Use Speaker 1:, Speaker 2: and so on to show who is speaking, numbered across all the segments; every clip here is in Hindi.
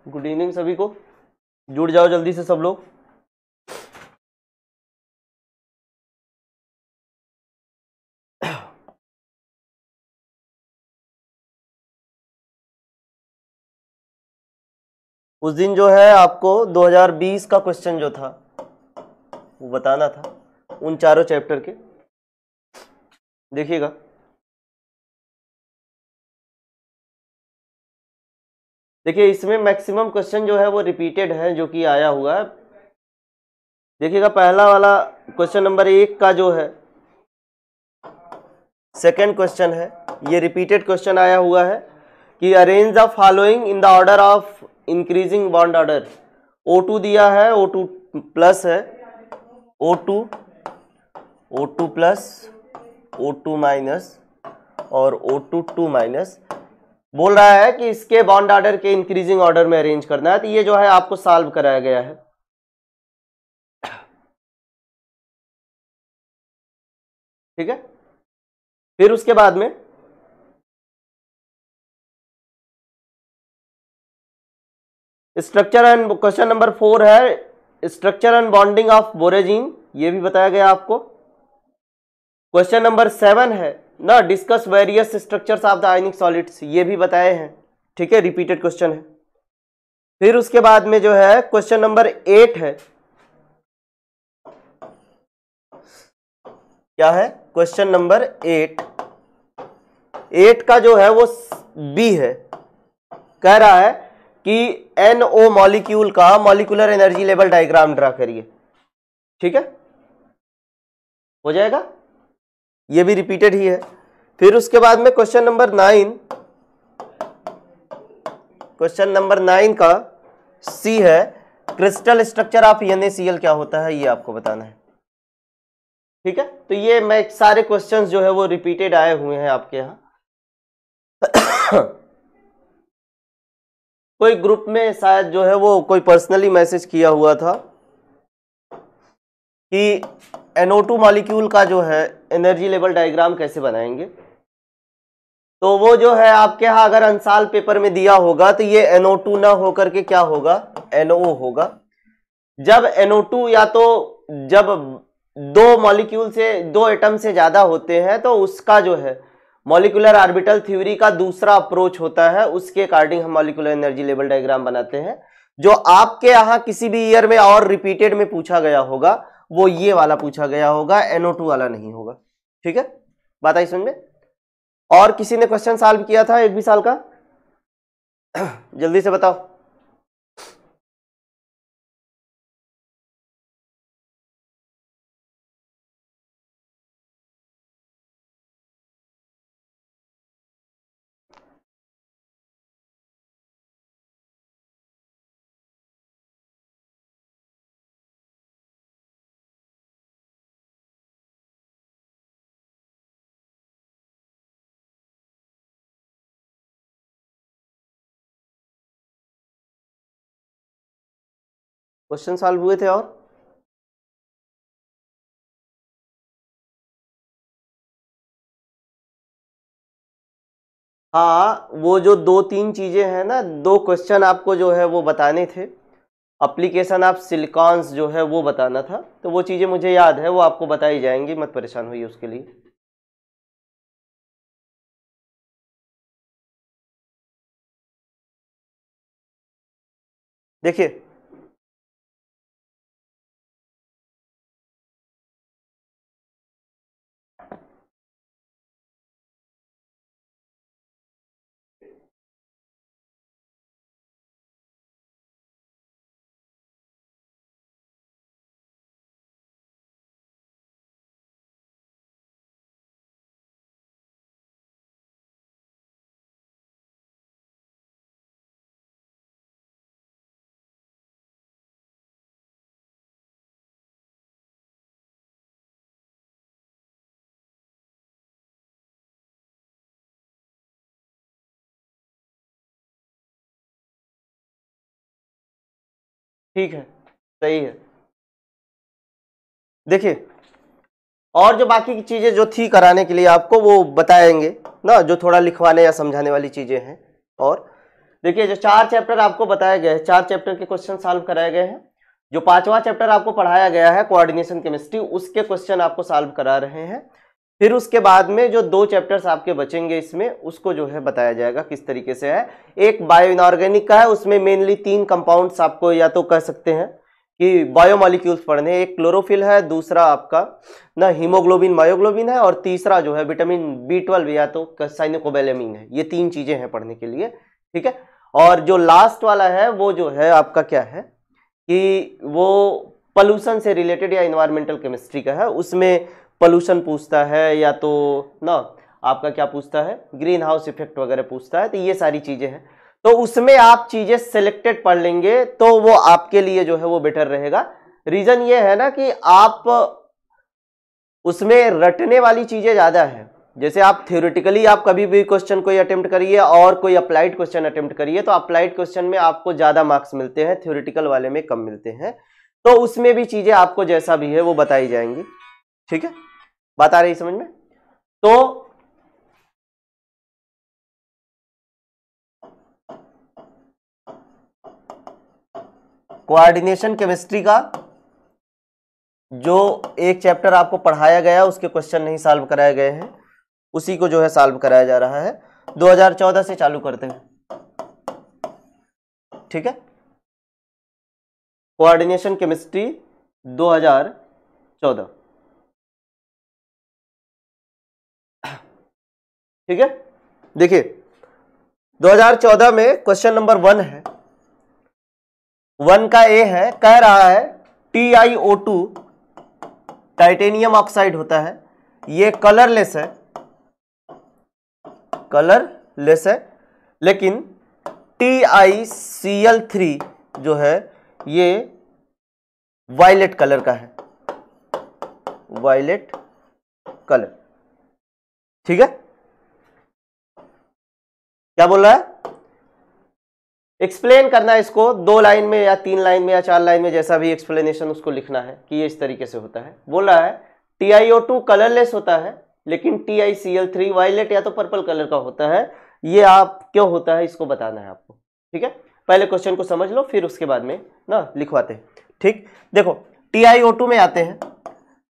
Speaker 1: गुड इवनिंग सभी को, जुड़ जाओ जल्दी से सब लोग। उस दिन जो है आपको 2020 का क्वेश्चन जो था वो बताना था उन चारों चैप्टर के। देखिएगा, देखिए इसमें मैक्सिमम क्वेश्चन जो है वो रिपीटेड है जो कि आया हुआ है। देखिएगा, पहला वाला क्वेश्चन नंबर 1 का जो है सेकंड क्वेश्चन है, ये रिपीटेड क्वेश्चन आया हुआ है कि arrange the following in the order of increasing bond order. O2 दिया है, O2 प्लस है, O2 प्लस, O2 माइनस और O2 2 माइनस। बोल रहा है कि इसके बॉन्ड ऑर्डर के इंक्रीजिंग ऑर्डर में अरेंज करना है। तो ये जो है आपको सॉल्व कराया गया है। ठीक है, फिर उसके बाद में स्ट्रक्चर एंड, क्वेश्चन नंबर 4 है स्ट्रक्चर एंड बॉन्डिंग ऑफ बोरेजिन, ये भी बताया गया आपको। क्वेश्चन नंबर 7 है ना, discuss various structures of the ionic solids, ये भी बताए हैं। ठीक है, रिपीटेड क्वेश्चन है। फिर उसके बाद में जो है क्वेश्चन नंबर 8 है, क्या है क्वेश्चन नंबर 8 का जो है वो बी है। कह रहा है कि NO मॉलिक्यूल का molecular energy level diagram draw करिए। ठीक है, हो जाएगा, ये भी रिपीटेड ही है। फिर उसके बाद में क्वेश्चन नंबर 9 का सी है, क्रिस्टल स्ट्रक्चर ऑफ NaCl क्या होता है, ये आपको बताना है। ठीक है, तो ये मैं सारे क्वेश्चंस जो है वो रिपीटेड आए हुए हैं आपके यहाँ। कोई ग्रुप में शायद जो है वो कोई पर्सनली मैसेज किया हुआ था कि NO2 मॉलिक्यूल का जो है एनर्जी लेवल डायग्राम कैसे बनाएंगे। तो वो जो है आपके यहाँ अगर अंसाल पेपर में दिया होगा तो ये NO2 ना होकर के क्या होगा, NO होगा। जब NO2 या तो जब दो मॉलिक्यूल से, दो एटम से ज्यादा होते हैं तो उसका जो है मॉलिक्यूलर ऑर्बिटल थ्योरी का दूसरा अप्रोच होता है, उसके अकॉर्डिंग हम मॉलिक्यूलर एनर्जी लेवल डायग्राम बनाते हैं। जो आपके यहाँ किसी भी ईयर में और रिपीटेड में पूछा गया होगा वो ये वाला पूछा गया होगा, NO2 वाला नहीं होगा। ठीक है, बात आई समझ में। और किसी ने क्वेश्चन सॉल्व किया था 1 भी साल का? जल्दी से बताओ। क्वेश्चन सॉल्व हुए थे? और हाँ, वो जो 2-3 चीजें हैं ना, 2 क्वेश्चन आपको जो है वो बताने थे। एप्लीकेशन ऑफ सिलिकॉन्स जो है वो बताना था, तो वो चीजें मुझे याद है, वो आपको बताई जाएंगी, मत परेशान होइए उसके लिए। देखिए, ठीक है, सही है। देखिए, और जो बाकी की चीजें जो थी कराने के लिए आपको वो बताएंगे ना, जो थोड़ा लिखवाने या समझाने वाली चीजें हैं। और देखिए जो 4 चैप्टर आपको बताए गए हैं, 4 चैप्टर के क्वेश्चन सॉल्व कराए गए हैं। जो 5वां चैप्टर आपको पढ़ाया गया है कोऑर्डिनेशन केमिस्ट्री, उसके क्वेश्चन आपको सॉल्व करा रहे हैं। फिर उसके बाद में जो 2 चैप्टर्स आपके बचेंगे इसमें, उसको जो है बताया जाएगा किस तरीके से है। एक बायो इनऑर्गेनिक का है, उसमें मेनली 3 कंपाउंड्स आपको या तो कह सकते हैं कि बायोमॉलिक्यूल्स पढ़ने। एक क्लोरोफिल है, दूसरा आपका ना हीमोग्लोबिन मायोग्लोबिन है, और तीसरा जो है विटामिन B12 या तो साइनोकोबैलेमिन है। ये 3 चीजें हैं पढ़ने के लिए, ठीक है। और जो लास्ट वाला है वो जो है आपका क्या है कि वो पोल्यूशन से रिलेटेड या इन्वायरमेंटल केमिस्ट्री का है। उसमें पोल्यूशन पूछता है या तो ना आपका क्या पूछता है, ग्रीन हाउस इफेक्ट वगैरह पूछता है। तो ये सारी चीजें हैं, तो उसमें आप चीजें सिलेक्टेड पढ़ लेंगे तो वो आपके लिए जो है वो बेटर रहेगा। रीजन ये है ना कि आप उसमें रटने वाली चीजें ज्यादा है। जैसे आप थ्योरेटिकली आप कभी भी क्वेश्चन कोई अटेम्प्ट करिए और कोई अप्लाइड क्वेश्चन अटेम्प्ट करिए, तो अप्लाइड क्वेश्चन में आपको ज्यादा मार्क्स मिलते हैं, थ्योरेटिकल वाले में कम मिलते हैं। तो उसमें भी चीजें आपको जैसा भी है वो बताई जाएंगी, ठीक है। बात आ रही समझ में? तो कोऑर्डिनेशन केमिस्ट्री का जो एक चैप्टर आपको पढ़ाया गया उसके क्वेश्चन नहीं सॉल्व कराए गए हैं, उसी को जो है सॉल्व कराया जा रहा है। 2014 से चालू करते हैं, ठीक है। कोऑर्डिनेशन केमिस्ट्री 2014, ठीक है। देखिए 2014 में क्वेश्चन नंबर 1 है, 1 का ए है, कह रहा है TiO2 टाइटेनियम ऑक्साइड होता है, ये कलरलेस है, कलरलेस है, लेकिन TiCl3 जो है ये वायलेट कलर का है, वायलेट कलर, ठीक है। क्या बोल रहा है? एक्सप्लेन करना है इसको 2 लाइन में या 3 लाइन में या 4 लाइन में, जैसा भी एक्सप्लेनेशन उसको लिखना है कि ये इस तरीके से होता है। बोल रहा है TiO2 कलरलेस होता है, लेकिन TiCl3 वायलेट या तो पर्पल कलर का होता है। ये आप क्यों होता है इसको बताना है आपको, ठीक है। पहले क्वेश्चन को समझ लो, फिर उसके बाद में ना लिखवाते हैं, ठीक। देखो TiO2 में आते हैं,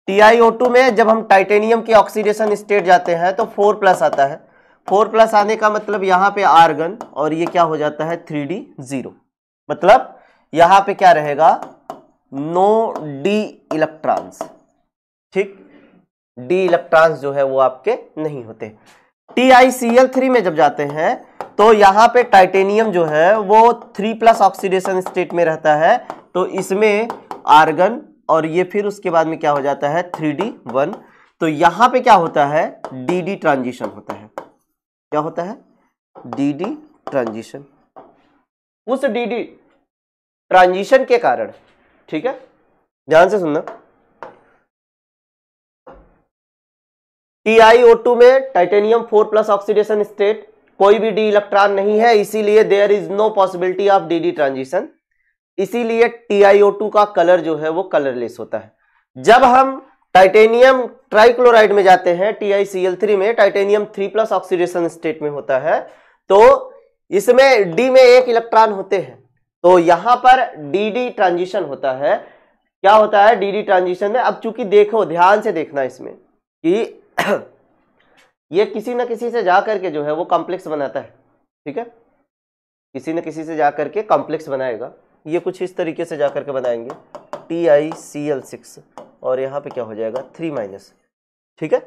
Speaker 1: TiO2 में जब हम टाइटेनियम के ऑक्सीडेशन स्टेट जाते हैं तो 4+ आता है। 4+ आने का मतलब यहाँ पे आर्गन, और ये क्या हो जाता है 3D0, मतलब यहाँ पे क्या रहेगा, नो डी इलेक्ट्रॉन्स, ठीक। डी इलेक्ट्रॉन्स जो है वो आपके नहीं होते। TiCl3 में जब जाते हैं तो यहाँ पे टाइटेनियम जो है वो 3+ ऑक्सीडेशन स्टेट में रहता है, तो इसमें आर्गन और ये फिर उसके बाद में क्या हो जाता है 3D1। तो यहाँ पे क्या होता है, DD ट्रांजिशन होता है। क्या होता है? DD transition. उस DD ट्रांजिशन के कारण, ठीक है, ध्यान से सुनना, TiO2 में टाइटेनियम 4+ ऑक्सीडेशन स्टेट, कोई भी डी इलेक्ट्रॉन नहीं है, इसीलिए there is no possibility of DD transition. इसीलिए TiO2 का कलर जो है वो कलरलेस होता है। जब हम टाइटेनियम ट्राइक्लोराइड में जाते हैं, TiCl3 में टाइटेनियम 3+ ऑक्सीडेशन स्टेट में होता है, तो इसमें D में 1 इलेक्ट्रॉन होते हैं, तो यहां पर DD ट्रांजिशन होता है। क्या होता है DD ट्रांजिशन में? अब चूंकि देखो, ध्यान से देखना इसमें कि ये किसी न किसी से जाकर के जो है वो कॉम्प्लेक्स बनाता है, ठीक है, किसी न किसी से जाकर के कॉम्प्लेक्स बनाएगा। ये कुछ इस तरीके से जाकर के बनाएंगे TiCl6, और यहाँ पे क्या हो जाएगा 3-, ठीक है।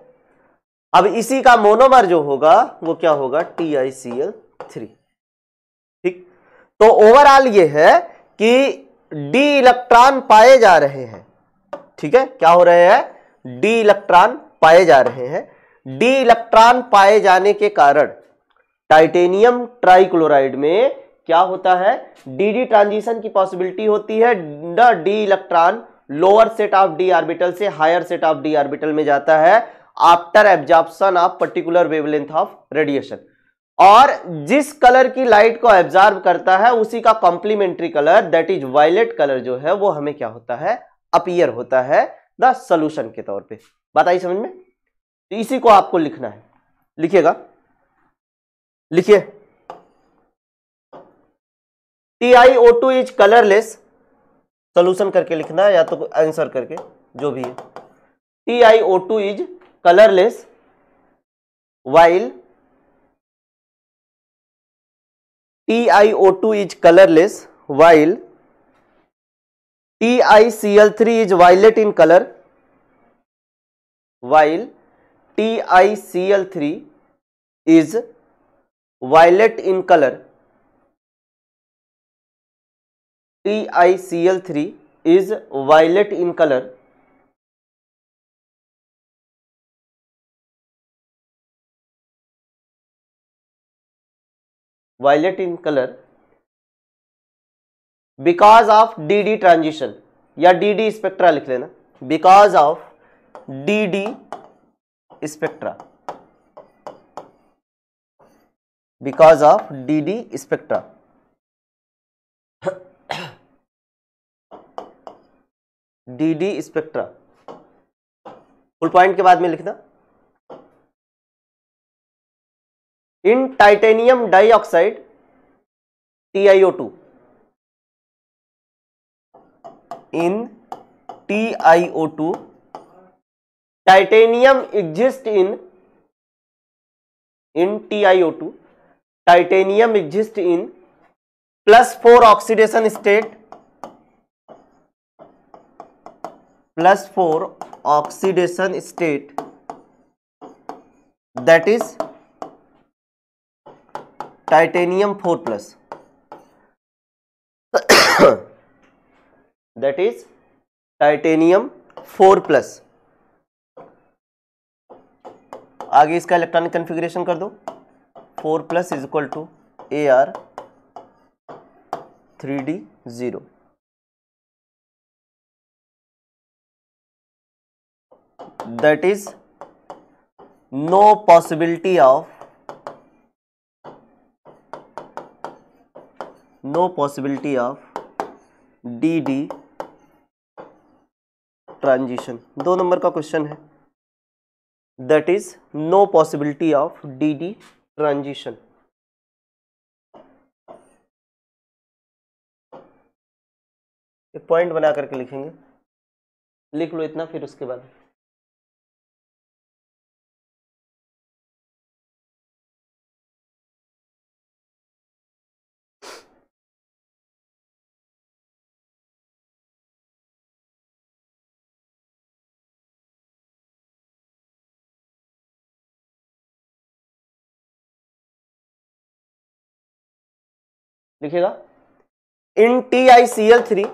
Speaker 1: अब इसी का मोनोमर जो होगा वो क्या होगा TiCl3, ठीक। तो ओवरऑल ये है कि डी इलेक्ट्रॉन पाए जा रहे हैं, ठीक है। क्या हो रहे हैं? डी इलेक्ट्रॉन पाए जा रहे हैं। डी इलेक्ट्रॉन पाए जाने के कारण टाइटेनियम ट्राइक्लोराइड में क्या होता है, DD ट्रांजिशन की पॉसिबिलिटी होती है। The d electron lower set of d orbital से higher set of d orbital में जाता है after absorption of particular wavelength of radiation, और जिस कलर की लाइट को एब्जॉर्ब करता है उसी का complementary colour that is violet colour जो है वो हमें क्या होता है, अपीयर होता है द सॉल्यूशन के तौर पे। बात आई समझ में? तो इसी को आपको लिखना है, लिखिएगा, लिखिए TiO2 इज कलरलेस, सोल्यूशन करके लिखना है या तो आंसर करके, जो भी है। TiO2 is colourless while TiO2 is colorless while TiCl3 is violet in color, while TiCl3 is violet in color. TiCl3 is violet in color. Violet in color because of DD transition, या DD स्पेक्ट्रा लिख लेना, because of DD spectra, because of DD spectra. DD spectra full point के बाद में लिखना। In titanium dioxide TiO2, in TiO2 titanium exists in TiO2 titanium exists in +4 oxidation state, +4 oxidation state, that is titanium 4+, that is titanium 4+। आगे इसका इलेक्ट्रॉनिक कॉन्फ़िगरेशन कर दो, 4+ is equal to Ar 3D0। That is no possibility of DD transition. 2 number का क्वेश्चन है, that is no possibility of DD transition. एक पॉइंट बना करके लिखेंगे, लिख लो इतना, फिर उसके बाद लिखेगा। इन TiCl3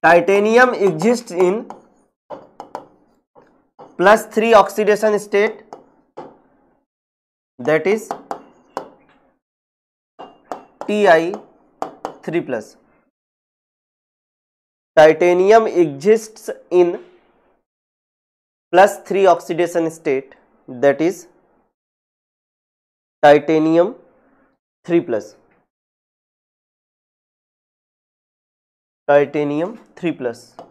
Speaker 1: titanium exists in +3 oxidation state, that is Ti3+। Titanium exists in +3 oxidation state, that is titanium 3+, titanium 3+।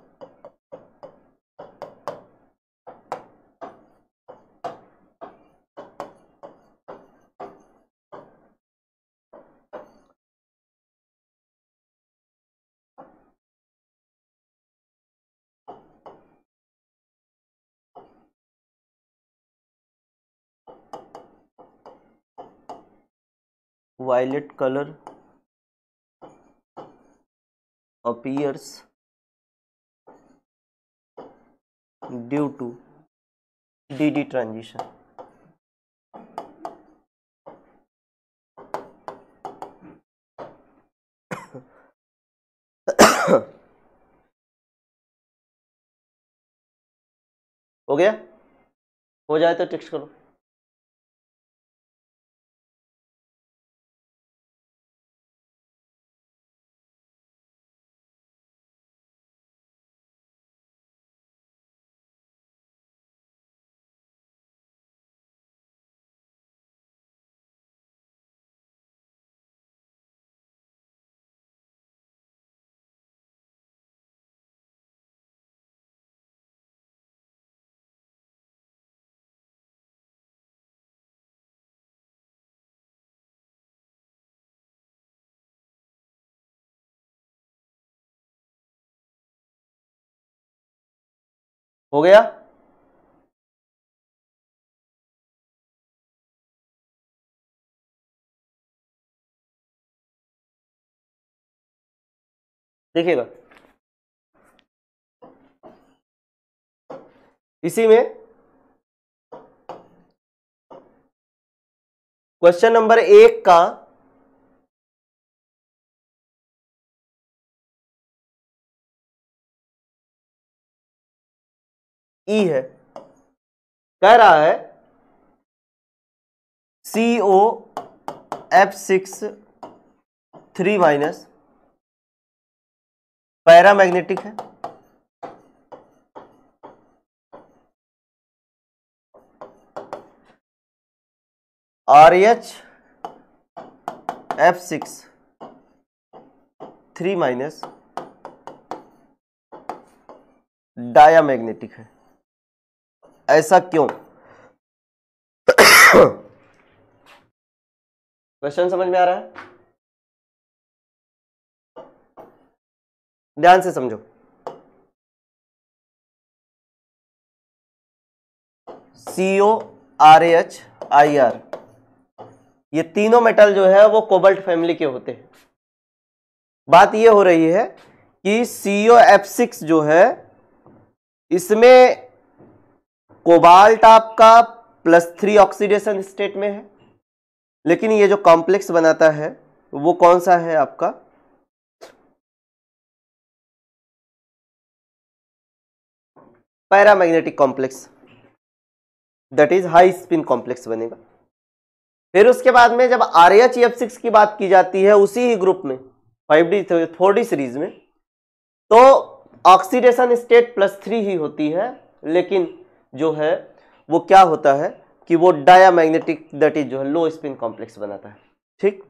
Speaker 1: Violet color appears due to DD transition। हो गया? हो जाए तो टेक्स्ट करो। हो गया। देखिएगा इसी में क्वेश्चन नंबर 1 का ई है, कह रहा है COF6 3- पैरामैग्नेटिक है, RHF6 3- डायामैग्नेटिक है। ऐसा क्यों? क्वेश्चन समझ में आ रहा है? ध्यान से समझो। CO, RH, IR ये तीनों मेटल जो है वो कोबाल्ट फैमिली के होते हैं। बात ये हो रही है कि COF6 जो है इसमें कोबाल्ट आपका +3 ऑक्सीडेशन स्टेट में है, लेकिन ये जो कॉम्प्लेक्स बनाता है वो कौन सा है आपका? Paramagnetic complex, that is high spin complex बनेगा। फिर उसके बाद में जब RHF6 की बात की जाती है उसी ही ग्रुप में 5D 4D सीरीज में, तो ऑक्सीडेशन स्टेट +3 ही होती है, लेकिन जो है वो क्या होता है कि वो डायामैग्नेटिक दैट इज जो है लो स्पिन कॉम्प्लेक्स बनाता है। ठीक,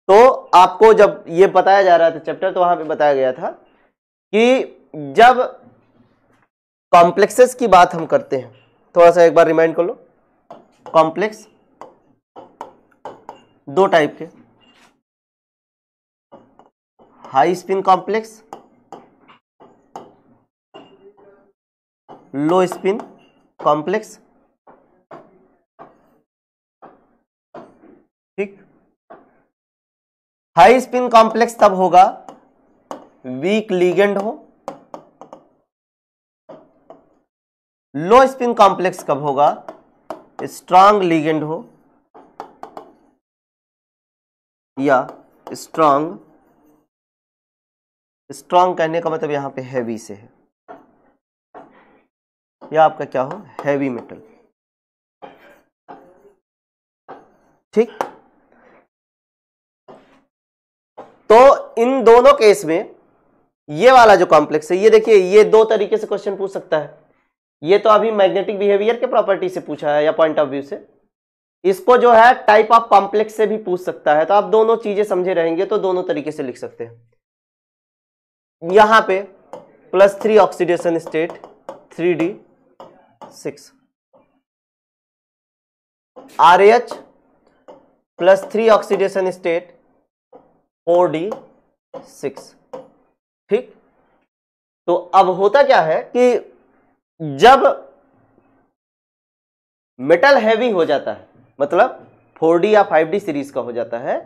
Speaker 1: तो आपको जब ये बताया जा रहा था चैप्टर, तो वहां पे बताया गया था कि जब कॉम्प्लेक्सेस की बात हम करते हैं, थोड़ा सा एक बार रिमाइंड कर लो। कॉम्प्लेक्स दो टाइप के, हाई स्पिन कॉम्प्लेक्स, लो स्पिन कॉम्प्लेक्स। ठीक, हाई स्पिन कॉम्प्लेक्स तब होगा वीक लिगेंड हो, लो स्पिन कॉम्प्लेक्स कब होगा? स्ट्रांग लिगेंड हो या स्ट्रांग कहने का मतलब यहां पे हैवी से है, या आपका क्या हो? Heavy metal. ठीक, तो इन दोनों केस में ये वाला जो कॉम्प्लेक्स है, ये देखिए ये दो तरीके से क्वेश्चन पूछ सकता है। ये तो अभी मैग्नेटिक बिहेवियर के प्रॉपर्टी से पूछा है या पॉइंट ऑफ व्यू से, इसको जो है टाइप ऑफ कॉम्प्लेक्स से भी पूछ सकता है। तो आप दोनों चीजें समझे रहेंगे तो दोनों तरीके से लिख सकते हैं। यहां पे +3 oxidation state 3D6, RH +3 oxidation state 4D6। ठीक, तो अब होता क्या है कि जब मेटल हैवी हो जाता है, मतलब 4D या 5D सीरीज का हो जाता है,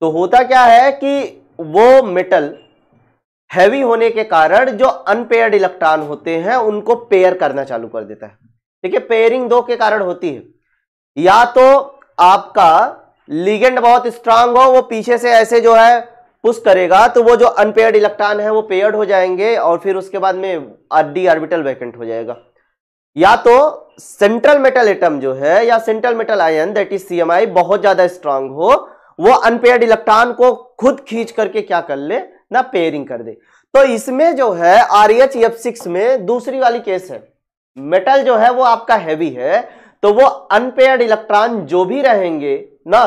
Speaker 1: तो होता क्या है कि वो मेटल हैवी होने के कारण जो अनपेयर्ड इलेक्ट्रॉन होते हैं उनको पेयर करना चालू कर देता है। ठीक है, पेयरिंग दो के कारण होती है, या तो आपका लिगेंड बहुत स्ट्रांग हो, वो पीछे से ऐसे जो है पुश करेगा तो वो जो अनपेयर्ड इलेक्ट्रॉन है वो पेयर्ड हो जाएंगे और फिर उसके बाद में d ऑर्बिटल वैकेंट हो जाएगा, या तो सेंट्रल मेटल एटम जो है या central metal ion that is CMI बहुत ज्यादा स्ट्रांग हो, वो अनपेयर्ड इलेक्ट्रॉन को खुद खींच करके क्या कर ले ना, पेयरिंग कर दे। तो इसमें जो है RHF6 में दूसरी वाली केस है, मेटल जो है वो आपका हैवी है, तो वो अनपेयर्ड इलेक्ट्रॉन जो भी रहेंगे ना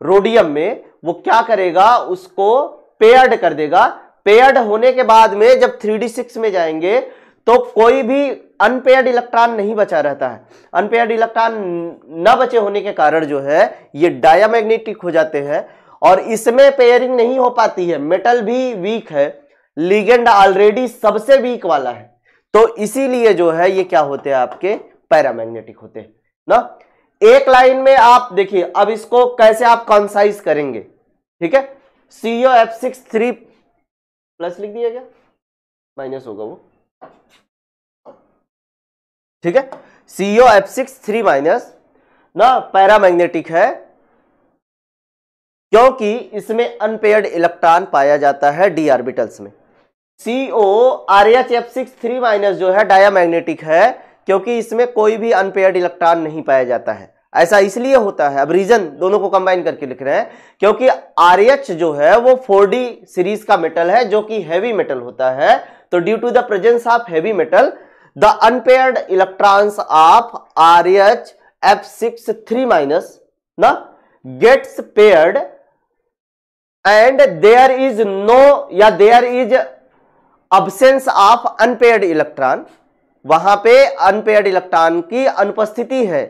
Speaker 1: रोडियम में, वो क्या करेगा, उसको पेयर्ड कर देगा। पेयर्ड होने के बाद में जब 3D6 में जाएंगे तो कोई भी अनपेयर्ड इलेक्ट्रॉन नहीं बचा रहता है। अनपेयर्ड इलेक्ट्रॉन न बचे होने के कारण जो है ये डायामैग्नेटिक हो जाते हैं और इसमें पेयरिंग नहीं हो पाती है। मेटल भी वीक है, लिगेंड ऑलरेडी सबसे वीक वाला है, तो इसीलिए जो है ये क्या होते हैं, आपके पैरामैग्नेटिक होते हैं ना। एक लाइन में आप देखिए, अब इसको कैसे आप कॉन्साइज करेंगे, ठीक है। COF6 3 प्लस लिख दिया, क्या माइनस होगा वो, ठीक है। COF6 3 माइनस ना पैरामैग्नेटिक है, क्योंकि इसमें अनपेयर्ड इलेक्ट्रॉन पाया जाता है डी ऑर्बिटल्स में। CORHF6 3 माइनस जो है डायामैग्नेटिक है, क्योंकि इसमें कोई भी अनपेयर्ड इलेक्ट्रॉन नहीं पाया जाता है। ऐसा इसलिए होता है, अब रीजन दोनों को कंबाइन करके लिख रहे हैं, क्योंकि RH जो है वो 4D सीरीज का मेटल है, जो कि हैवी मेटल होता है। तो due to the presence of heavy metal, the unpaired electrons of RHF6 3 minus ना gets paired, and there is no या there is absence of unpaired electron, वहां पे अनपेयर्ड इलेक्ट्रॉन की अनुपस्थिति है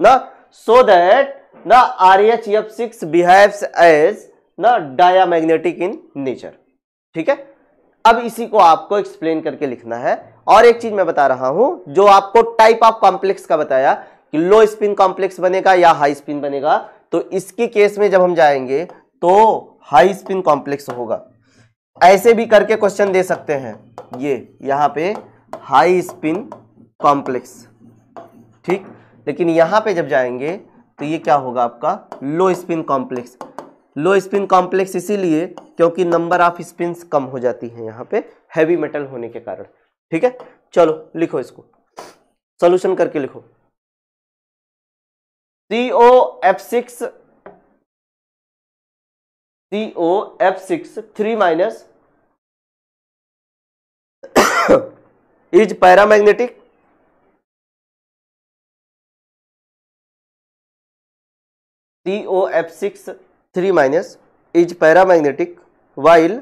Speaker 1: ना, सो दैट ना RHF6 बिहेव्स एज ना डायामैग्नेटिक इन नेचर, ठीक है। अब इसी को आपको एक्सप्लेन करके लिखना है। और एक चीज मैं बता रहा हूं, जो आपको टाइप ऑफ कॉम्प्लेक्स का बताया कि लो स्पिन कॉम्प्लेक्स बनेगा या हाई स्पिन बनेगा, तो इसकी केस में जब हम जाएंगे तो हाई स्पिन कॉम्प्लेक्स होगा। ऐसे भी करके क्वेश्चन दे सकते हैं, ये यहां पे हाई स्पिन कॉम्प्लेक्स, ठीक। लेकिन यहां पे जब जाएंगे तो ये क्या होगा, आपका लो स्पिन कॉम्प्लेक्स। लो स्पिन कॉम्प्लेक्स इसीलिए क्योंकि नंबर ऑफ स्पिन्स कम हो जाती है यहां पे हैवी मेटल होने के कारण, ठीक है। चलो लिखो, इसको सॉल्यूशन करके लिखो। COF6 3 minus is paramagnetic, COF6 3 minus is paramagnetic, while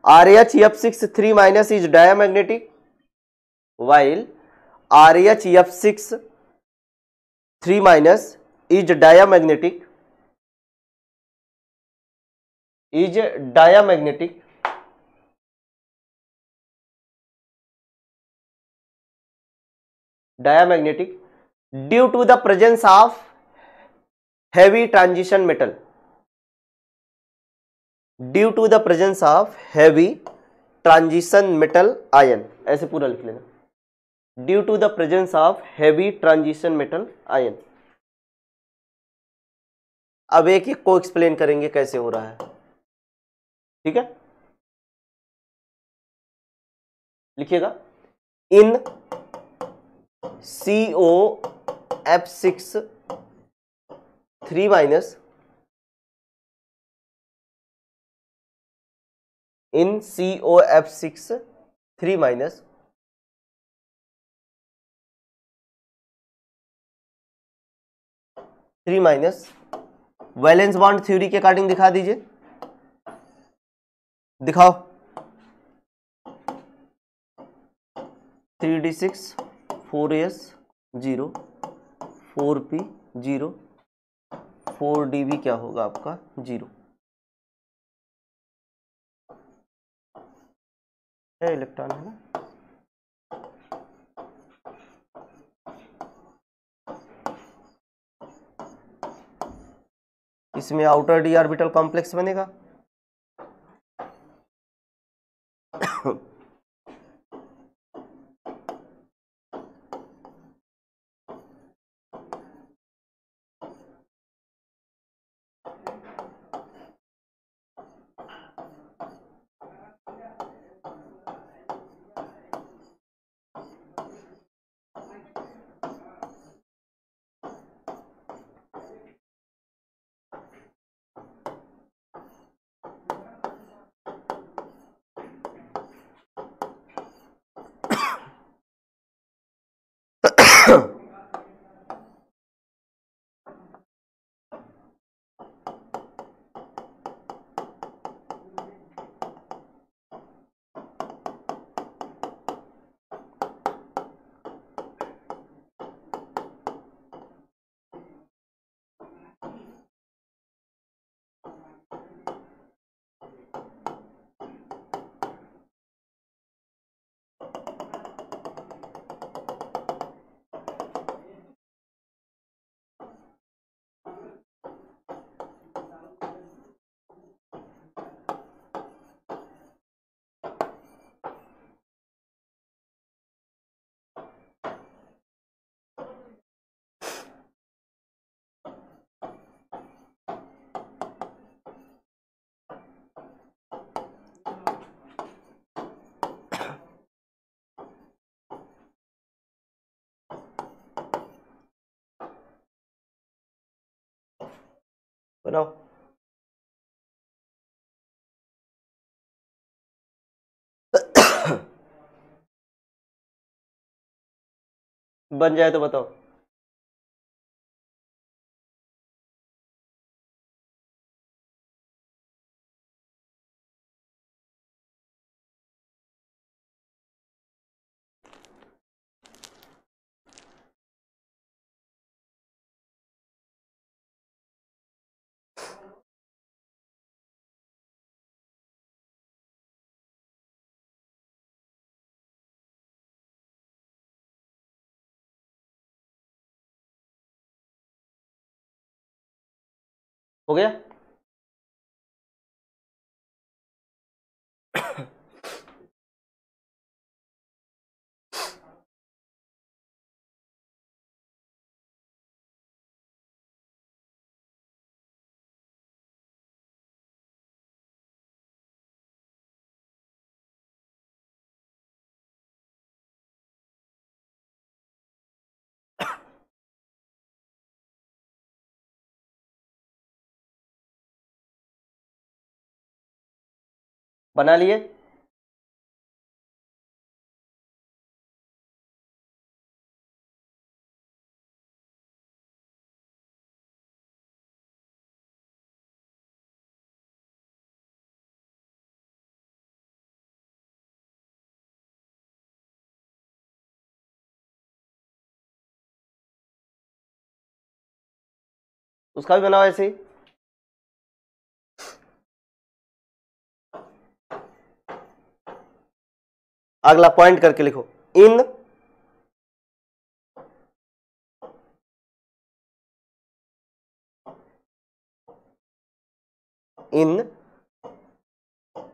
Speaker 1: RHF6 3 minus is diamagnetic, while RHF6 3 minus is diamagnetic, due to the presence of heavy transition metal, due to the presence of heavy transition metal ion, ऐसे पूरा लिख लेना, due to the presence of heavy transition metal ion. अब एक एक को एक्सप्लेन करेंगे कैसे हो रहा है, ठीक है। लिखिएगा, इन COF6 3 माइनस, इन COF6 3 minus valence bond theory के अकॉर्डिंग दिखा दीजिए, दिखाओ। 3d6 4s 0 4p 0 4db क्या होगा आपका 0 है, इलेक्ट्रॉन है ना। इसमें आउटर डी ऑर्बिटल कॉम्प्लेक्स बनेगा बनाओ। बन जाए तो बताओ। हो गया। बना लिए। उसका भी बनाओ ऐसे ही। अगला पॉइंट करके लिखो, इन इन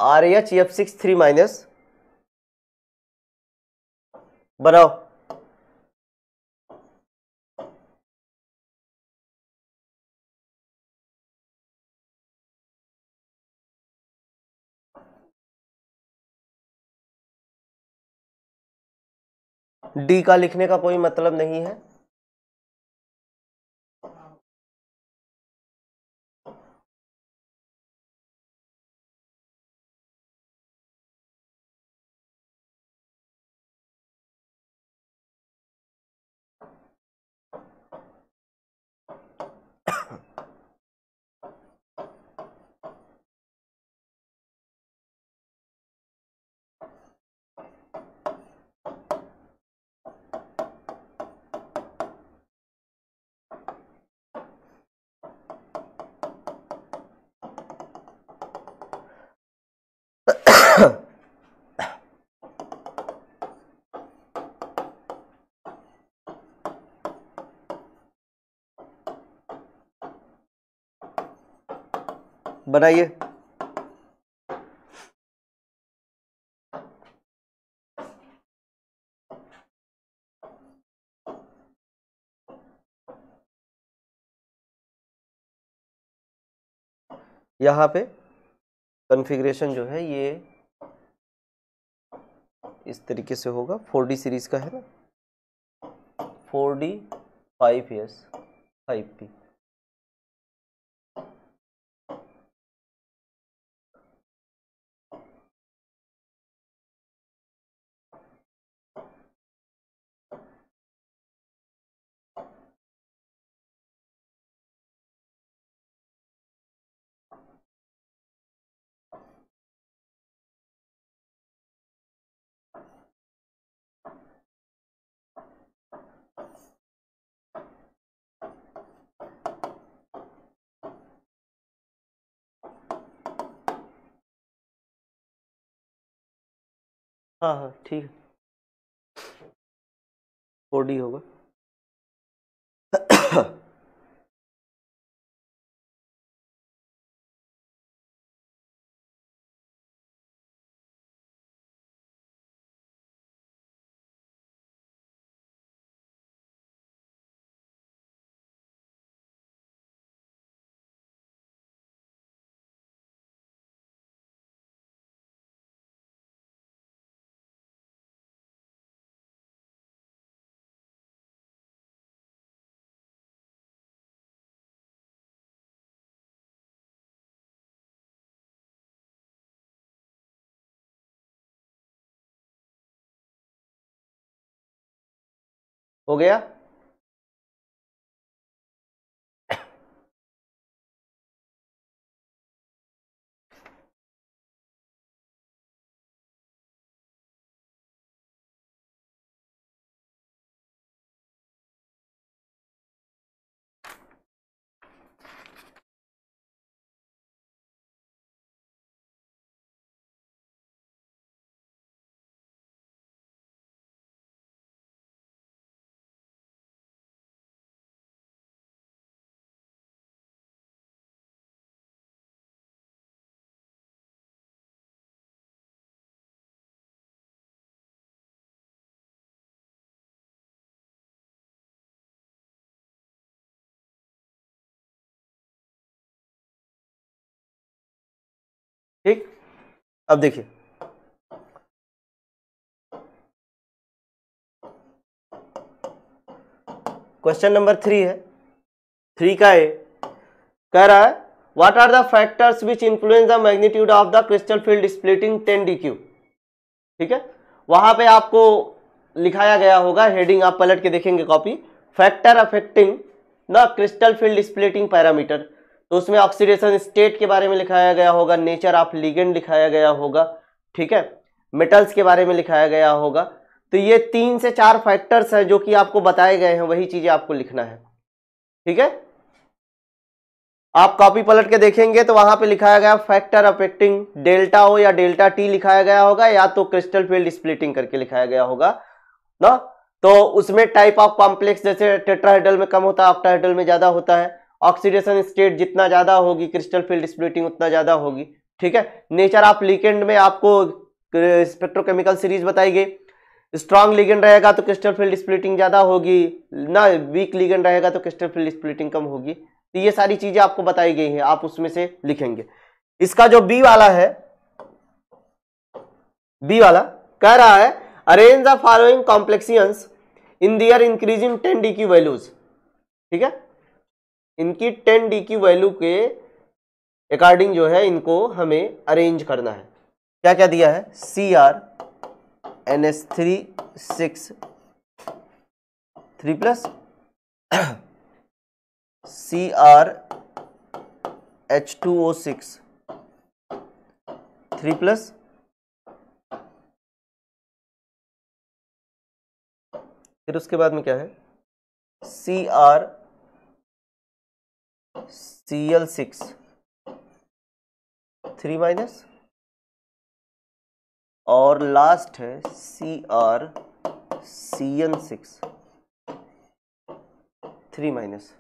Speaker 1: RH F6 3 बनाओ। डी का लिखने का कोई मतलब नहीं है। बनाइए। यहाँ पे कॉन्फ़िगरेशन जो है ये इस तरीके से होगा, 4D सीरीज का है ना, 4D 5S 5P। हाँ हाँ ठीक है, 4D होगा। हो गया। ठीक, अब देखिए क्वेश्चन नंबर 3 है, 3 का ए कह रहा है what are the factors which influence the magnitude of the crystal field splitting 10 DQ। ठीक है, वहां पे आपको लिखाया गया होगा, हेडिंग आप पलट के देखेंगे copy, factor affecting the crystal field splitting parameter. तो उसमें ऑक्सीडेशन स्टेट के बारे में लिखाया गया होगा, नेचर ऑफ लिगेंड लिखाया गया होगा, ठीक है, मेटल्स के बारे में लिखाया गया होगा। तो ये 3 से 4 फैक्टर्स हैं जो कि आपको बताए गए हैं, वही चीजें आपको लिखना है। ठीक है, आप कॉपी पलट के देखेंगे तो वहां पे लिखाया गया फैक्टर अफेक्टिंग डेल्टा ओ या डेल्टा टी लिखाया गया होगा, या तो क्रिस्टल फील्ड स्प्लिटिंग करके लिखाया गया होगा ना। तो उसमें टाइप ऑफ कॉम्प्लेक्स जैसे टेट्राहेड्रल में कम होता है, ऑक्टाहेड्रल में ज्यादा होता है। ऑक्सीडेशन स्टेट जितना ज्यादा होगी क्रिस्टल फील्ड स्प्लिटिंग उतना ज्यादा होगी। ठीक है, नेचर ऑफ लिगेंड में आपको स्पेक्ट्रोकेमिकल सीरीज बताई गई, स्ट्रॉन्ग लिगेंड रहेगा तो क्रिस्टल फील्ड स्प्लिटिंग ज्यादा होगी ना, वीक लिगेंड रहेगा तो क्रिस्टल फील्ड स्प्लिटिंग कम होगी। तो ये सारी चीजें आपको बताई गई हैं, आप उसमें से लिखेंगे। इसका जो बी वाला है, बी वाला कह रहा है arrange the following complex ions in their increasing 10 DQ values. ठीक है, इनकी 10 DQ वैल्यू के अकॉर्डिंग जो है इनको हमें अरेंज करना है। क्या क्या दिया है, Cr NH3 6 3+ Cr H2O6 3+, फिर उसके बाद में क्या है Cr Cl6 3-, और लास्ट है Cr Cn6 3-।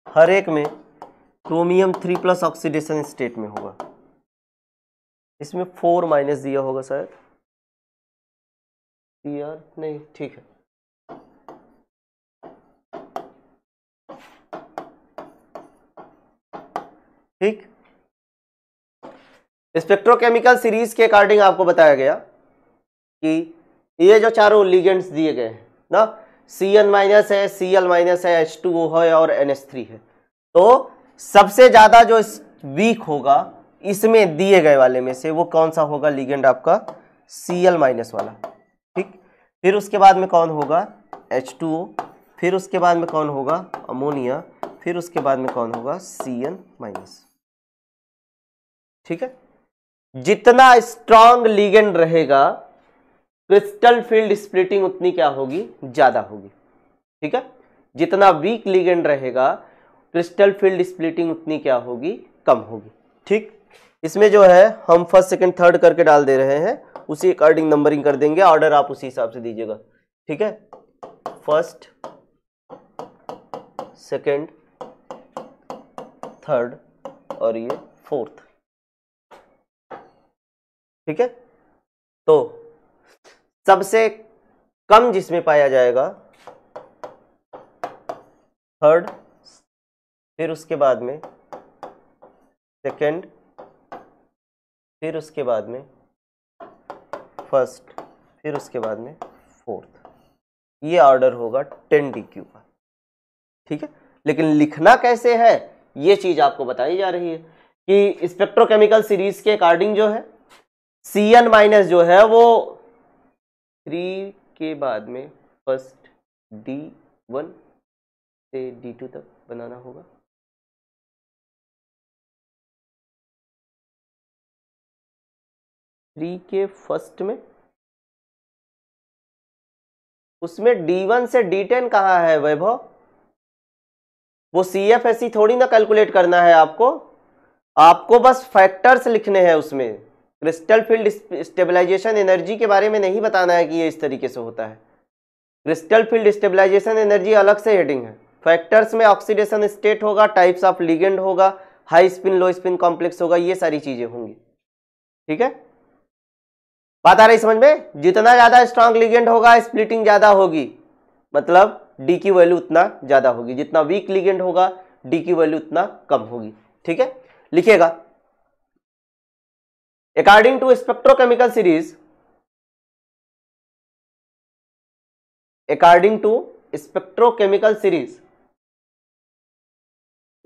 Speaker 1: हर एक में क्रोमियम 3+ ऑक्सीडेशन स्टेट में होगा, इसमें 4- दिया होगा शायद, यार नहीं, ठीक है। ठीक, स्पेक्ट्रोकेमिकल सीरीज के अकॉर्डिंग आपको बताया गया कि ये जो चारों लिगेंड्स दिए गए हैं ना, Cn- है, Cl- है, H2O है और NH3 है। तो सबसे ज्यादा जो वीक होगा इसमें दिए गए वाले में से वो कौन सा होगा लिगेंड आपका, Cl- वाला। ठीक, फिर उसके बाद में कौन होगा H2O, फिर उसके बाद में कौन होगा अमोनिया, फिर उसके बाद में कौन होगा Cn-। ठीक है, जितना स्ट्रॉन्ग लिगेंड रहेगा क्रिस्टल फील्ड स्प्लिटिंग उतनी क्या होगी, ज्यादा होगी। ठीक है, जितना वीक लिगेंड रहेगा क्रिस्टल फील्ड स्प्लिटिंग उतनी क्या होगी, कम होगी। ठीक, इसमें जो है हम फर्स्ट सेकंड थर्ड करके डाल दे रहे हैं, उसी अकॉर्डिंग नंबरिंग कर देंगे, ऑर्डर आप उसी हिसाब से दीजिएगा। ठीक है, फर्स्ट सेकंड थर्ड और ये फोर्थ। ठीक है, तो सबसे कम जिसमें पाया जाएगा थर्ड, फिर उसके बाद में सेकंड, फिर उसके बाद में फर्स्ट, फिर उसके बाद में फोर्थ। ये ऑर्डर होगा 10 DQ का, ठीक है। लेकिन लिखना कैसे है ये चीज आपको बताई जा रही है कि स्पेक्ट्रोकेमिकल सीरीज के अकॉर्डिंग जो है Cn माइनस जो है वो 3 के बाद में फर्स्ट D1 से D2 तक बनाना होगा। थ्री के फर्स्ट में, उसमें D1 से D10 कहाँ है वैभव? वो CFSE थोड़ी ना कैलकुलेट करना है आपको, आपको बस फैक्टर्स लिखने हैं उसमें। क्रिस्टल फील्ड स्टेबलाइजेशन एनर्जी के बारे में नहीं बताना है कि ये इस तरीके से होता है। क्रिस्टल फील्ड स्टेबलाइजेशन एनर्जी अलग से हेडिंग है। फैक्टर्स में ऑक्सीडेशन स्टेट होगा, टाइप्स ऑफ लिगेंड होगा, हाई स्पिन लो स्पिन कॉम्प्लेक्स होगा, ये सारी चीजें होंगी, ठीक है। बात आ रही समझ में? जितना ज्यादा स्ट्रांग लिगेंड होगा स्प्लिटिंग ज्यादा होगी, मतलब डी की वैल्यू उतना ज्यादा होगी। जितना वीक लिगेंड होगा डी की वैल्यू उतना कम होगी, ठीक है। लिखिएगा, according to spectrochemical series, according to spectrochemical series,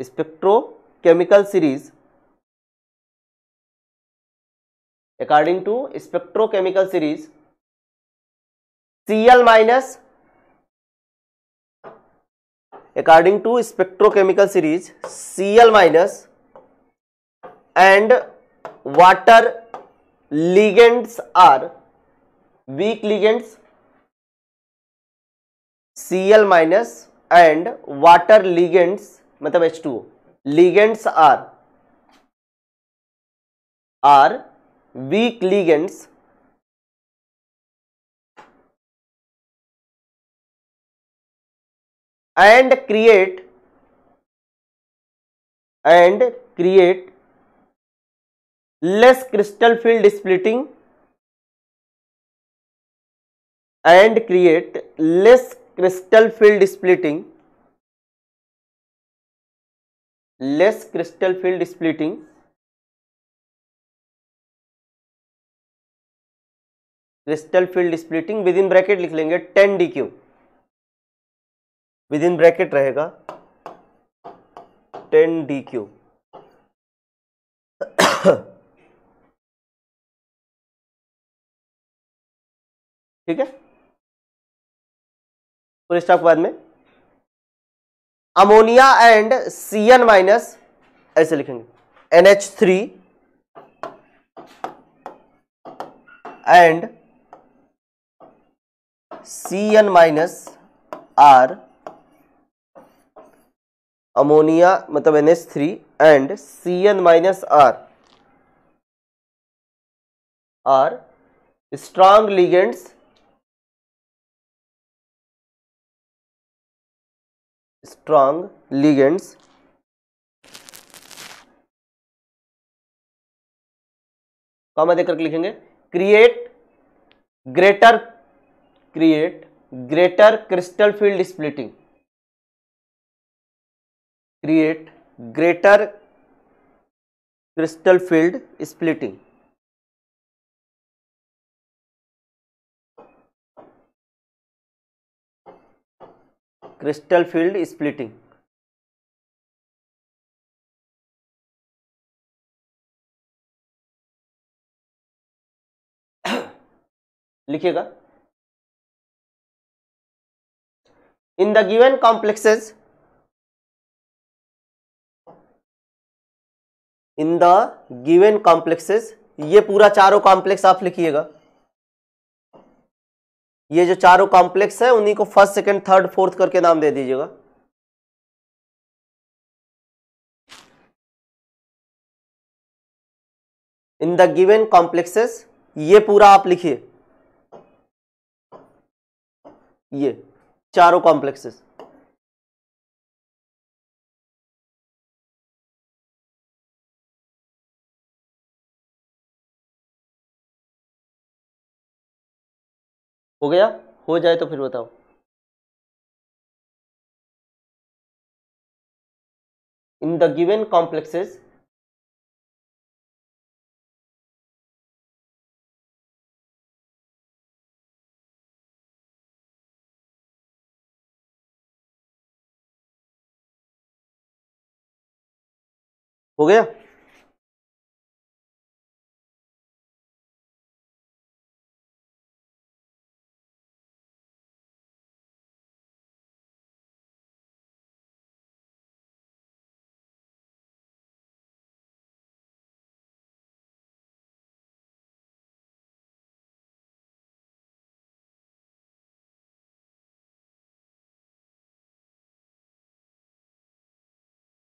Speaker 1: spectrochemical series, according to spectrochemical series Cl minus, according to spectrochemical series Cl minus and water ligands are weak ligands, Cl minus and water ligands मतलब H2O ligands are weak ligands and create less crystal field splitting and create less crystal field splitting, less crystal field splitting crystal field splitting with in bracket लिख लेंगे 10 DQ, विद इन ब्रैकेट रहेगा 10 DQ, ठीक है। फुल स्टॉप के बाद में अमोनिया एंड Cn माइनस ऐसे लिखेंगे NH3 and Cn minus are, ammonia मतलब NH3 and Cn minus are strong ligands, strong ligands comma देकर लिखेंगे create greater crystal field splitting, create greater crystal field splitting, crystal field splitting, लिखिएगा in the given complexes, in the given complexes, ये पूरा चारों कॉम्प्लेक्स आप लिखिएगा। ये जो चारों कॉम्प्लेक्स है उन्हीं को फर्स्ट सेकंड थर्ड फोर्थ करके नाम दे दीजिएगा। इन द गिवन कॉम्प्लेक्सेस, ये पूरा आप लिखिए, ये चारों कॉम्प्लेक्सेस। हो गया? हो जाए तो फिर बताओ। इन द गिवन कॉम्प्लेक्सेस, हो गया।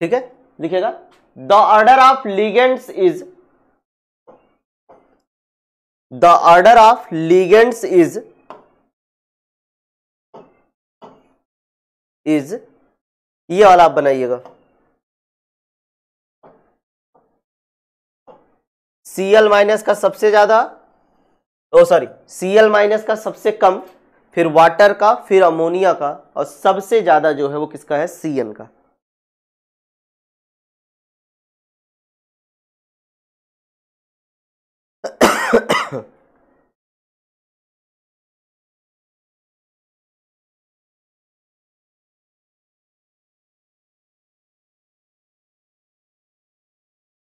Speaker 1: ठीक है, लिखेगा the order of ligands is, the order of ligands is ये वाला आप बनाइएगा, Cl माइनस का सबसे ज्यादा, ओ सॉरी Cl माइनस का सबसे कम, फिर वाटर का, फिर अमोनिया का, और सबसे ज्यादा जो है वो किसका है, Cn का।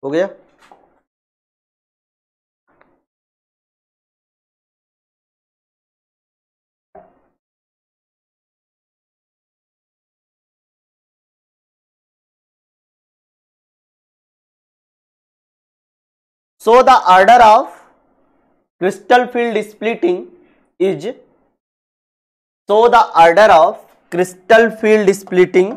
Speaker 1: हो गया। So the order of crystal field splitting is, so the order of crystal field splitting,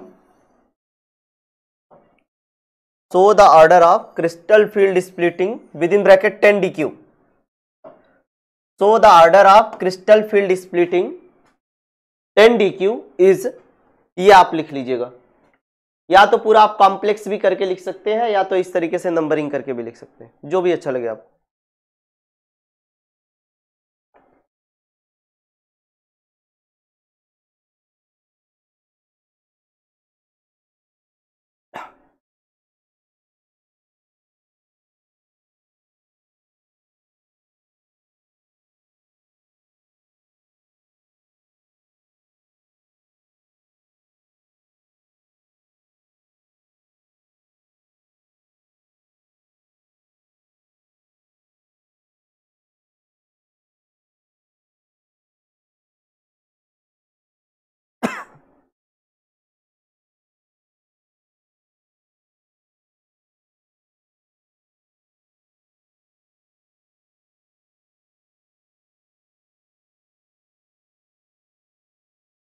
Speaker 1: so the order of crystal field splitting within bracket 10 dq, so the order of crystal field splitting 10 dq is, ये आप लिख लीजिएगा, या तो पूरा आप कॉम्प्लेक्स भी करके लिख सकते हैं, या तो इस तरीके से नंबरिंग करके भी लिख सकते हैं, जो भी अच्छा लगे आपको।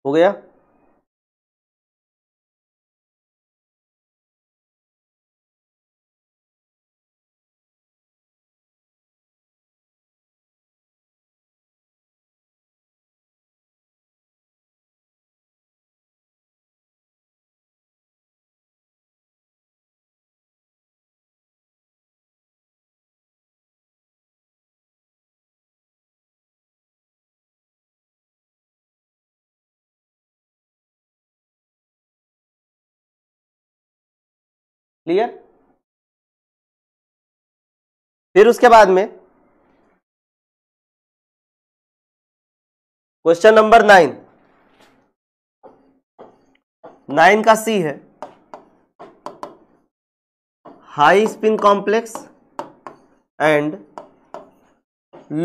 Speaker 1: हो गया। क्लियर। फिर उसके बाद में क्वेश्चन नंबर 9, 9 का सी है, high spin complex and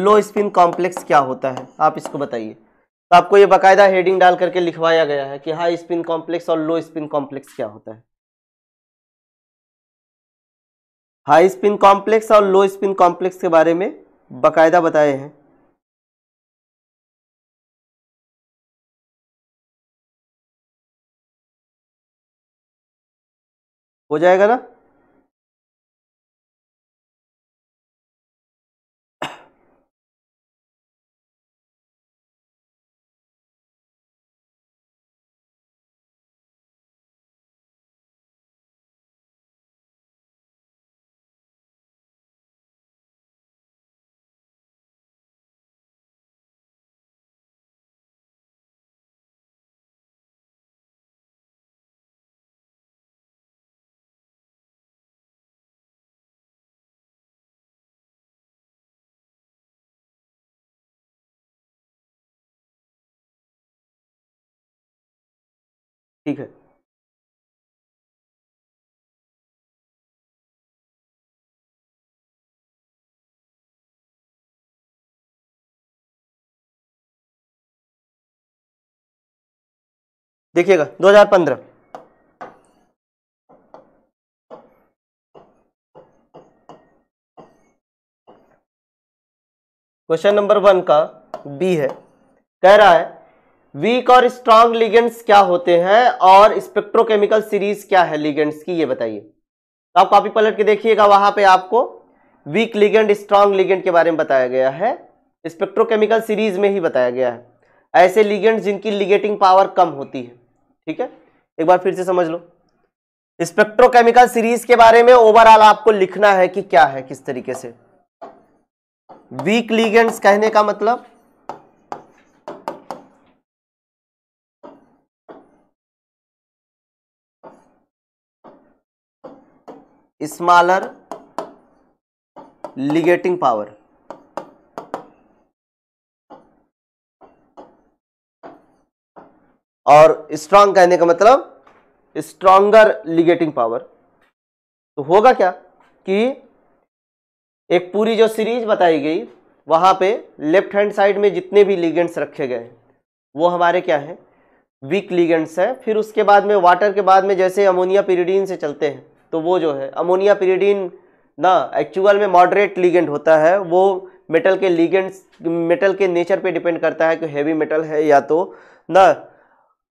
Speaker 1: low spin complex क्या होता है, आप इसको बताइए। तो आपको ये बाकायदा हेडिंग डाल करके लिखवाया गया है कि हाई स्पिन कॉम्प्लेक्स और लो स्पिन कॉम्प्लेक्स क्या होता है। हाई स्पिन कॉम्प्लेक्स और लो स्पिन कॉम्प्लेक्स के बारे में बाकायदा बताए हैं। हो जाएगा ना। ठीक है। देखिएगा 2015। क्वेश्चन नंबर 1 का बी है, कह रहा है वीक और स्ट्रांग लिगेंड्स क्या होते हैं और स्पेक्ट्रोकेमिकल सीरीज क्या है लिगेंड्स की, ये बताइए। तो आप कॉपी पलट के देखिएगा, वहां पे आपको वीक लिगेंड स्ट्रांग लिगेंड के बारे में बताया गया है, स्पेक्ट्रोकेमिकल सीरीज में ही बताया गया है, ऐसे लिगेंड जिनकी लिगेटिंग पावर कम होती है। ठीक है, एक बार फिर से समझ लो, स्पेक्ट्रोकेमिकल सीरीज के बारे में ओवरऑल आपको लिखना है कि क्या है, किस तरीके से। वीक लिगेंड्स कहने का मतलब स्मॉलर लिगेटिंग पावर, और स्ट्रांग कहने का मतलब स्ट्रॉन्गर लिगेटिंग पावर। तो होगा क्या कि एक पूरी जो सीरीज बताई गई वहां पे लेफ्ट हैंड साइड में जितने भी लिगेंड्स रखे गए वो हमारे क्या है, वीक लिगेंड्स है। फिर उसके बाद में वाटर के बाद में जैसे अमोनिया पिरिडीन से चलते हैं, तो वो जो है अमोनिया पिरिडीन ना एक्चुअल में मॉडरेट लिगेंड होता है, वो मेटल के लिगेंड्स, मेटल के नेचर पे डिपेंड करता है कि हैवी मेटल है या तो ना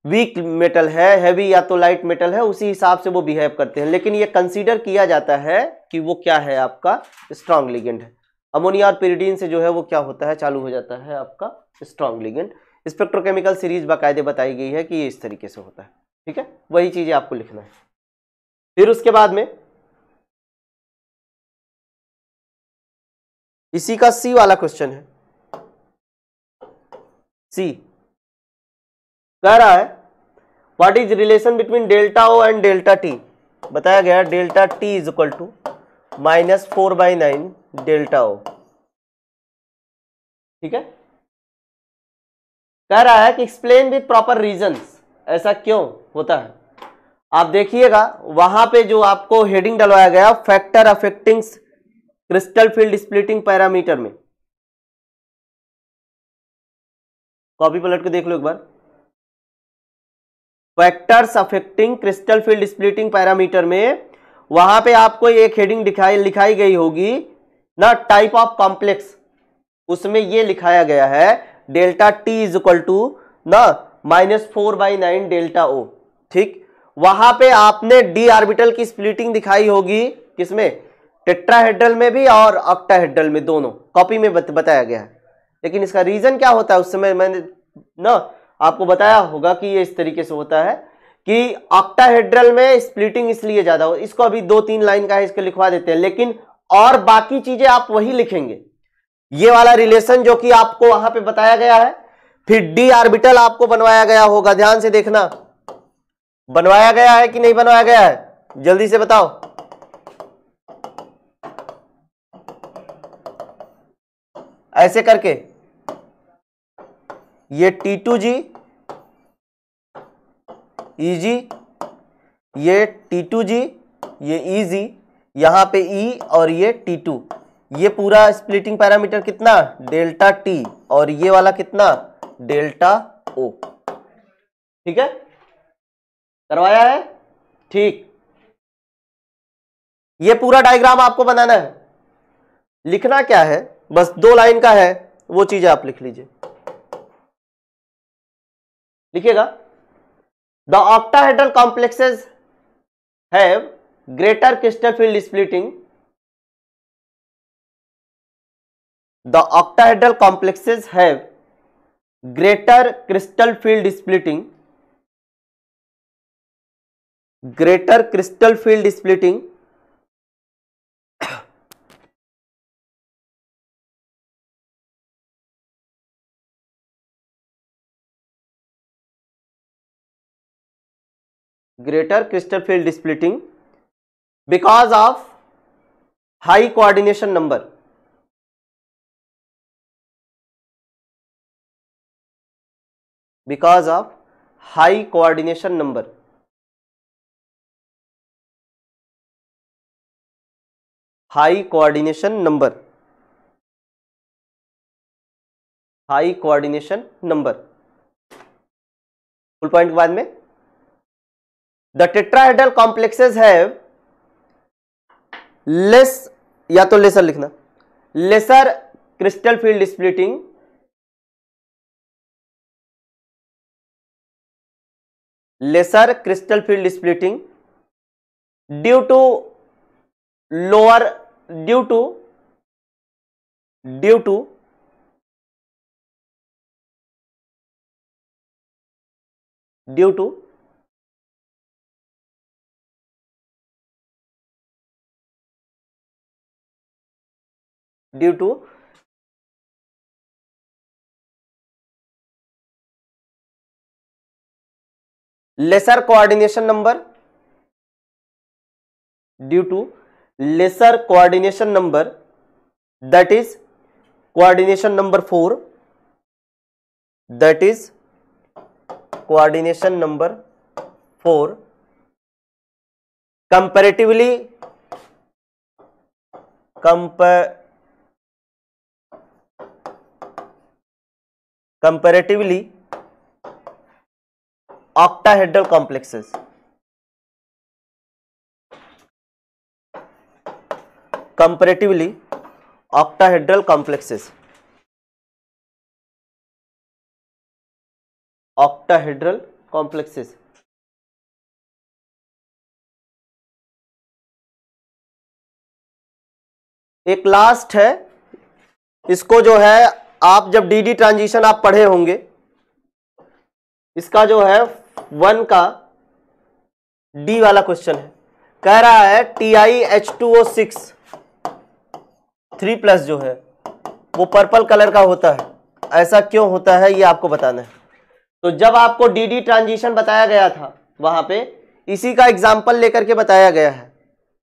Speaker 1: वीक मेटल है, हैवी या तो लाइट मेटल है, उसी हिसाब से वो बिहेव करते हैं। लेकिन ये कंसीडर किया जाता है कि वो क्या है, आपका स्ट्रांग लिगेंड है। अमोनिया और पिरिडीन से जो है वो क्या होता है, चालू हो जाता है आपका स्ट्रांग लिगेंड। स्पेक्ट्रोकेमिकल सीरीज बाकायदे बताई गई है कि ये इस तरीके से होता है। ठीक है, वही चीजें आपको लिखना है। फिर उसके बाद में इसी का सी वाला क्वेश्चन है, सी कह रहा है what is relation between delta O and delta T. बताया गया delta T is equal to -4/9 delta O. ठीक है, कह रहा है कि एक्सप्लेन विथ प्रॉपर रीजंस, ऐसा क्यों होता है। आप देखिएगा वहां पे जो आपको हेडिंग डलवाया गया factor affecting crystal field splitting parameter में, कॉपी पलट के देख लो एक बार। Factors affecting crystal field splitting parameter में वहां पे आपको एक हेडिंग लिखाई गई होगी ना, टाइप ऑफ कॉम्प्लेक्स। उसमें ये लिखाया गया है delta T is equal to ना -4/9 डेल्टा ओ। ठीक, वहां पे आपने डी ऑर्बिटल की स्प्लिटिंग दिखाई होगी, किसमें, टेट्राहेड्रल में भी और ऑक्टाहेड्रल में, दोनों कॉपी में बताया गया है। लेकिन इसका रीजन क्या होता है, उस समय मैंने ना आपको बताया होगा कि ये इस तरीके से होता है कि ऑक्टाहेड्रल में स्प्लिटिंग इसलिए ज्यादा हो। इसको अभी 2-3 लाइन का है, इसको लिखवा देते हैं, लेकिन और बाकी चीजें आप वही लिखेंगे, ये वाला रिलेशन जो कि आपको वहां पे बताया गया है। फिर डी ऑर्बिटल आपको बनवाया गया होगा, ध्यान से देखना, बनवाया गया है कि नहीं बनवाया गया है, जल्दी से बताओ। ऐसे करके ये T2G EG, ये T2G, ये EG, यहां पे E और ये T2, ये पूरा स्प्लिटिंग पैरामीटर कितना, डेल्टा T, और ये वाला कितना, डेल्टा O। ठीक है, करवाया है। ठीक, ये पूरा डायग्राम आपको बनाना है। लिखना क्या है, बस 2 लाइन का है, वो चीजें आप लिख लीजिए। लिखिएगा the octahedral complexes have greater crystal field splitting, the octahedral complexes have greater crystal field splitting, greater crystal field splitting greater crystal field splitting because of high coordination number, because of high coordination number, high coordination number, high coordination number, full point के बाद में the tetrahedral complexes have less, या तो लेसर लिखना, lesser crystal field splitting, lesser crystal field splitting due to lower, due to lesser coordination number, due to lesser coordination number, that is coordination number 4, that is coordination number 4, comparatively octahedral complexes, comparatively octahedral complexes, octahedral complexes। एक लास्ट है, इसको जो है आप जब डी ट्रांजिशन आप पढ़े होंगे, इसका जो है 1 का डी वाला क्वेश्चन है, कह रहा है TiH2O6 3+ जो है वो पर्पल कलर का होता है, ऐसा क्यों होता है ये आपको बताना है। तो जब आपको डी ट्रांजिशन बताया गया था वहां पे इसी का एग्जाम्पल लेकर के बताया गया है,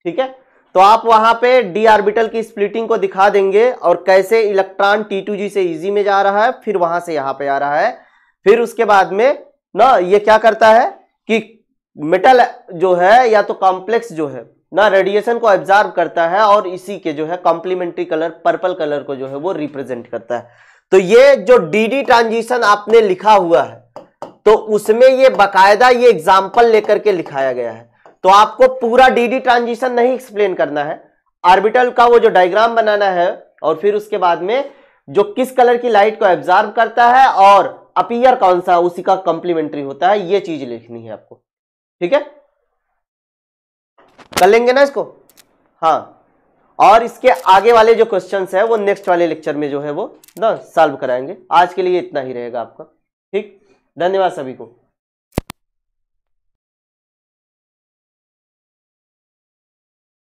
Speaker 1: ठीक है। तो आप वहां पे डी ऑर्बिटल की स्प्लिटिंग को दिखा देंगे और कैसे इलेक्ट्रॉन T2G से इजी में जा रहा है, फिर वहां से यहां पे आ रहा है, फिर उसके बाद में ना ये क्या करता है कि मेटल जो है या तो कॉम्प्लेक्स जो है ना रेडिएशन को एब्जॉर्ब करता है और इसी के जो है कॉम्प्लीमेंट्री कलर पर्पल कलर को जो है वो रिप्रेजेंट करता है। तो ये जो डी ट्रांजिशन आपने लिखा हुआ है तो उसमें ये बकायदा ये एग्जाम्पल लेकर के लिखाया गया है। तो आपको पूरा डी ट्रांजिशन नहीं एक्सप्लेन करना है, ऑर्बिटल का वो जो डायग्राम बनाना है और फिर उसके बाद में जो किस कलर की लाइट को एब्जॉर्ब करता है और अपीयर कौन सा उसी का कॉम्प्लीमेंट्री होता है, ये चीज लिखनी है आपको, ठीक है। कर लेंगे ना इसको, हाँ। और इसके आगे वाले जो क्वेश्चंस है वो नेक्स्ट वाले लेक्चर में जो है वो ना सॉल्व कराएंगे। आज के लिए इतना ही रहेगा आपका, ठीक। धन्यवाद सभी को।